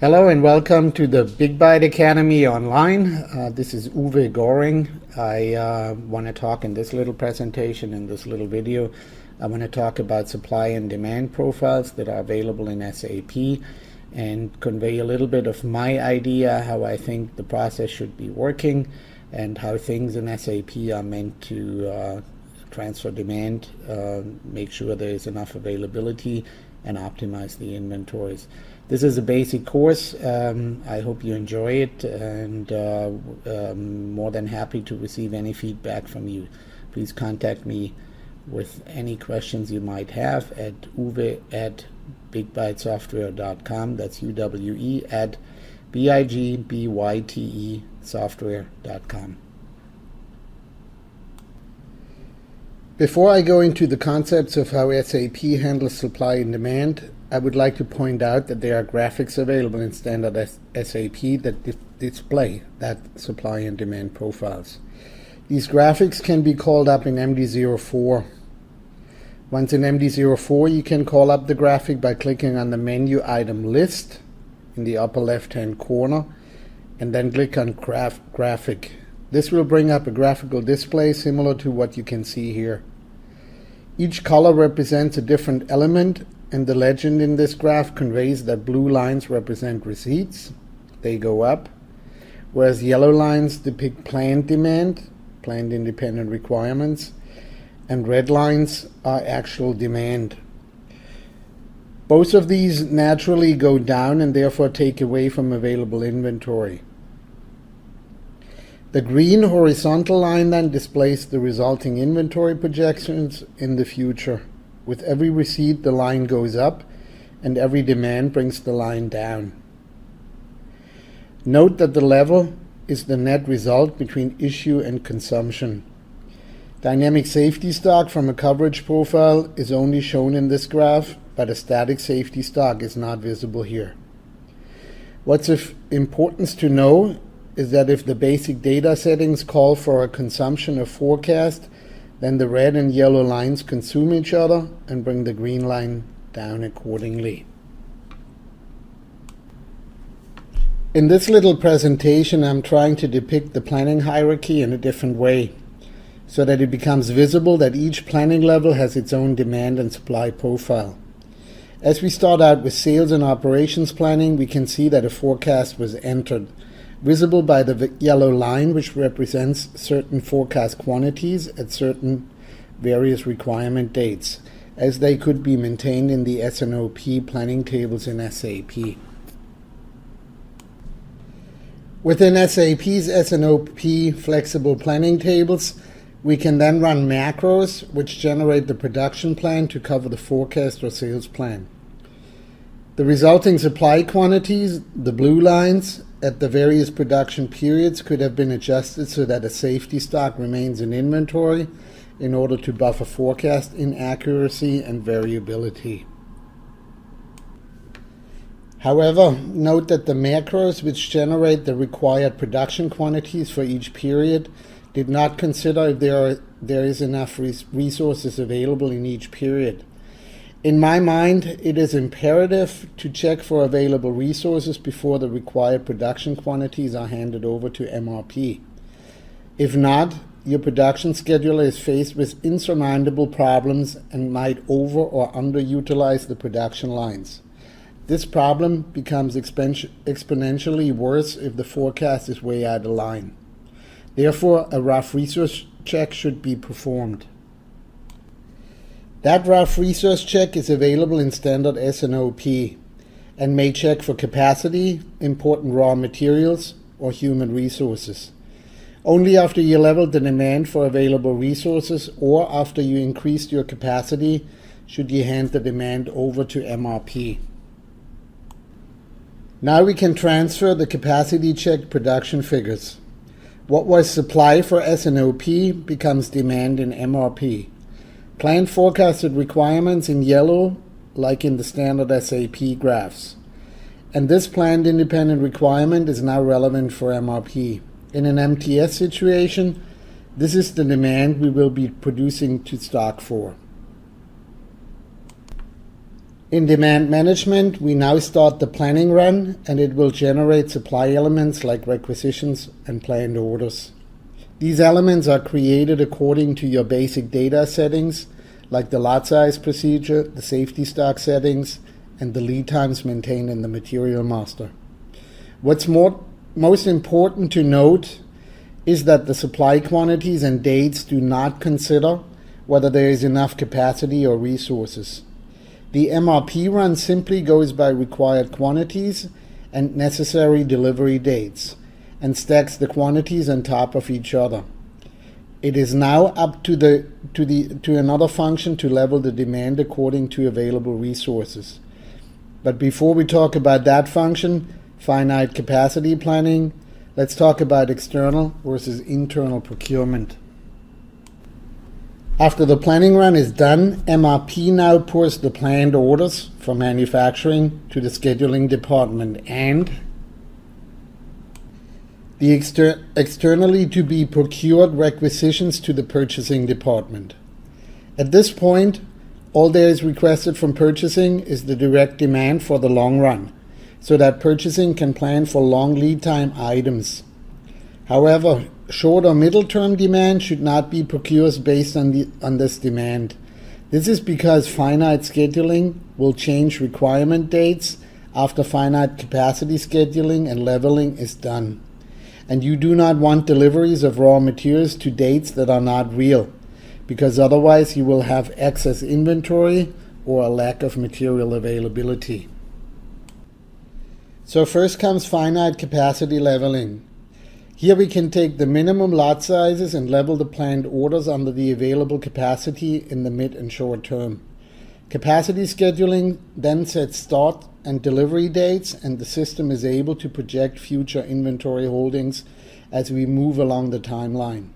Hello and welcome to the Big Byte Academy online. This is Uwe Goring. I want to talk in this little presentation, in this little video, I want to talk about supply and demand profiles that are available in SAP and convey a little bit of my idea how I think the process should be working and how things in SAP are meant to transfer demand, make sure there is enough availability, and optimize the inventories. This is a basic course. I hope you enjoy it, and more than happy to receive any feedback from you. Please contact me with any questions you might have at uwe@bigbytesoftware.com. That's UWE at BIGBYTE software.com. Before I go into the concepts of how SAP handles supply and demand, I would like to point out that there are graphics available in standard SAP that display that supply and demand profiles. These graphics can be called up in MD04. Once in MD04, you can call up the graphic by clicking on the menu item list in the upper left-hand corner and then click on graphic. This will bring up a graphical display similar to what you can see here. Each color represents a different element, and the legend in this graph conveys that blue lines represent receipts, they go up, whereas yellow lines depict planned demand, planned independent requirements, and red lines are actual demand. Both of these naturally go down and therefore take away from available inventory. The green horizontal line then displays the resulting inventory projections in the future. With every receipt, the line goes up, and every demand brings the line down. Note that the level is the net result between issue and consumption. Dynamic safety stock from a coverage profile is only shown in this graph, but a static safety stock is not visible here. What's of importance to know is that if the basic data settings call for a consumption of forecast, then the red and yellow lines consume each other and bring the green line down accordingly. In this little presentation, I'm trying to depict the planning hierarchy in a different way, so that it becomes visible that each planning level has its own demand and supply profile. As we start out with sales and operations planning, we can see that a forecast was entered, visible by the yellow line, which represents certain forecast quantities at certain various requirement dates, as they could be maintained in the S&OP planning tables in SAP. Within SAP's S&OP flexible planning tables, we can then run macros which generate the production plan to cover the forecast or sales plan. The resulting supply quantities, the blue lines, at the various production periods could have been adjusted so that a safety stock remains in inventory in order to buffer forecast inaccuracy and variability. However, note that the macros which generate the required production quantities for each period did not consider if there is enough resources available in each period. In my mind, it is imperative to check for available resources before the required production quantities are handed over to MRP. If not, your production scheduler is faced with insurmountable problems and might over or underutilize the production lines. This problem becomes exponentially worse if the forecast is way out of line. Therefore, a rough resource check should be performed. That rough resource check is available in standard S&OP and may check for capacity, important raw materials, or human resources. Only after you leveled the demand for available resources or after you increased your capacity should you hand the demand over to MRP. Now we can transfer the capacity check production figures. What was supply for S&OP becomes demand in MRP. Planned forecasted requirements in yellow, like in the standard SAP graphs. And this planned independent requirement is now relevant for MRP. In an MTS situation, this is the demand we will be producing to stock for. In demand management, we now start the planning run, and it will generate supply elements like requisitions and planned orders. These elements are created according to your basic data settings, like the lot size procedure, the safety stock settings, and the lead times maintained in the material master. What's most important to note is that the supply quantities and dates do not consider whether there is enough capacity or resources. The MRP run simply goes by required quantities and necessary delivery dates, and stacks the quantities on top of each other. It is now up to another function to level the demand according to available resources. But before we talk about that function, finite capacity planning, let's talk about external versus internal procurement. After the planning run is done, MRP now pours the planned orders from manufacturing to the scheduling department and the externally to be procured requisitions to the purchasing department. At this point, all there is requested from purchasing is the direct demand for the long run, so that purchasing can plan for long lead time items. However, short or middle term demand should not be procured based on this demand. This is because finite scheduling will change requirement dates after finite capacity scheduling and leveling is done. And you do not want deliveries of raw materials to dates that are not real, because otherwise you will have excess inventory or a lack of material availability. So first comes finite capacity leveling. Here we can take the minimum lot sizes and level the planned orders under the available capacity in the mid and short term. Capacity scheduling then sets start and delivery dates, and the system is able to project future inventory holdings as we move along the timeline.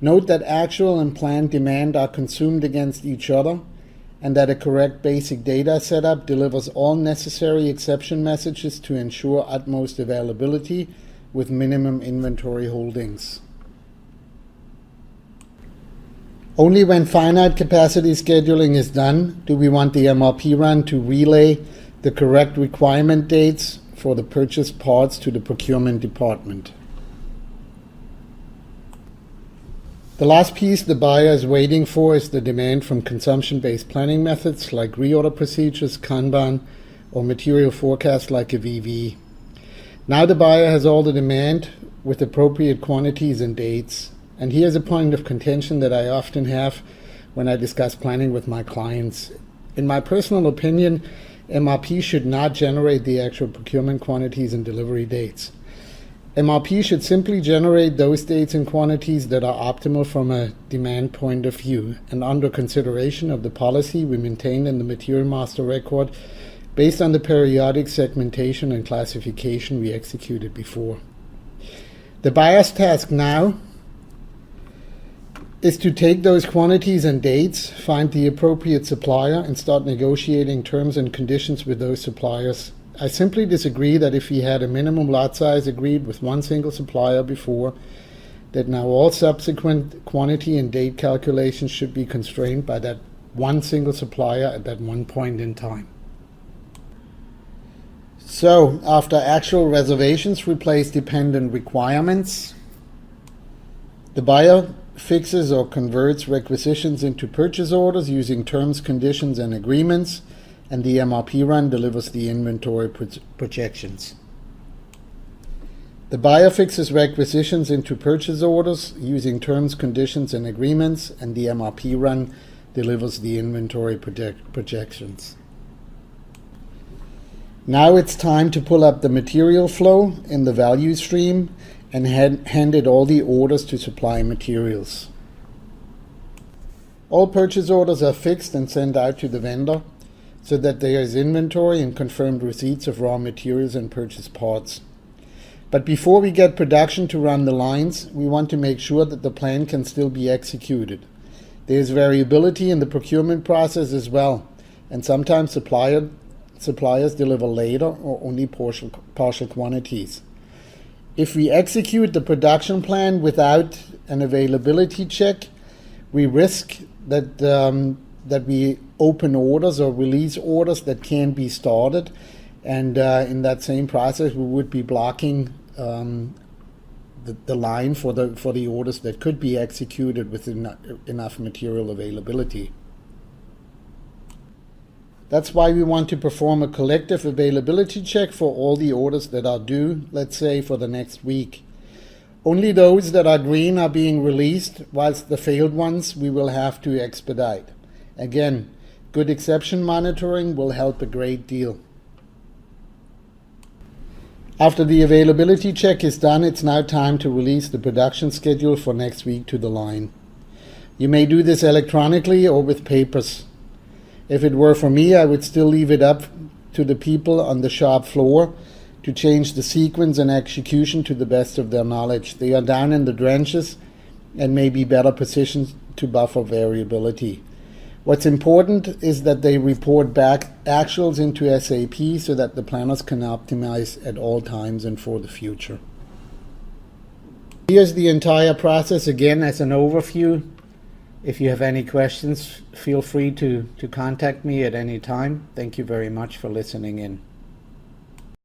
Note that actual and planned demand are consumed against each other, and that a correct basic data setup delivers all necessary exception messages to ensure utmost availability with minimum inventory holdings. Only when finite capacity scheduling is done do we want the MRP run to relay the correct requirement dates for the purchased parts to the procurement department. The last piece the buyer is waiting for is the demand from consumption-based planning methods like reorder procedures, Kanban, or material forecast like a VV. Now the buyer has all the demand with appropriate quantities and dates. And here's a point of contention that I often have when I discuss planning with my clients. In my personal opinion, MRP should not generate the actual procurement quantities and delivery dates. MRP should simply generate those dates and quantities that are optimal from a demand point of view and under consideration of the policy we maintain in the material master record based on the periodic segmentation and classification we executed before. The buyer's task now is to take those quantities and dates, find the appropriate supplier, and start negotiating terms and conditions with those suppliers. I simply disagree that if he had a minimum lot size agreed with one single supplier before, that now all subsequent quantity and date calculations should be constrained by that one single supplier at that one point in time. So, after actual reservations replace dependent requirements, the buyer fixes or converts requisitions into purchase orders using terms, conditions, and agreements, and the MRP run delivers the inventory projections. The buyer fixes requisitions into purchase orders using terms, conditions, and agreements, and the MRP run delivers the inventory projections. Now it's time to pull up the material flow in the value stream and handed all the orders to supply materials. All purchase orders are fixed and sent out to the vendor so that there is inventory and confirmed receipts of raw materials and purchase parts. But before we get production to run the lines, we want to make sure that the plan can still be executed. There is variability in the procurement process as well, and sometimes suppliers deliver later or only partial quantities. If we execute the production plan without an availability check, we risk that we open orders or release orders that can be started. And in that same process, we would be blocking the line for the orders that could be executed with enough material availability. That's why we want to perform a collective availability check for all the orders that are due, let's say, for the next week. Only those that are green are being released, whilst the failed ones we will have to expedite. Again, good exception monitoring will help a great deal. After the availability check is done, it's now time to release the production schedule for next week to the line. You may do this electronically or with papers. If it were for me, I would still leave it up to the people on the shop floor to change the sequence and execution to the best of their knowledge. They are down in the trenches and may be better positioned to buffer variability. What's important is that they report back actuals into SAP so that the planners can optimize at all times and for the future. Here's the entire process again as an overview. If you have any questions, feel free to contact me at any time. Thank you very much for listening in.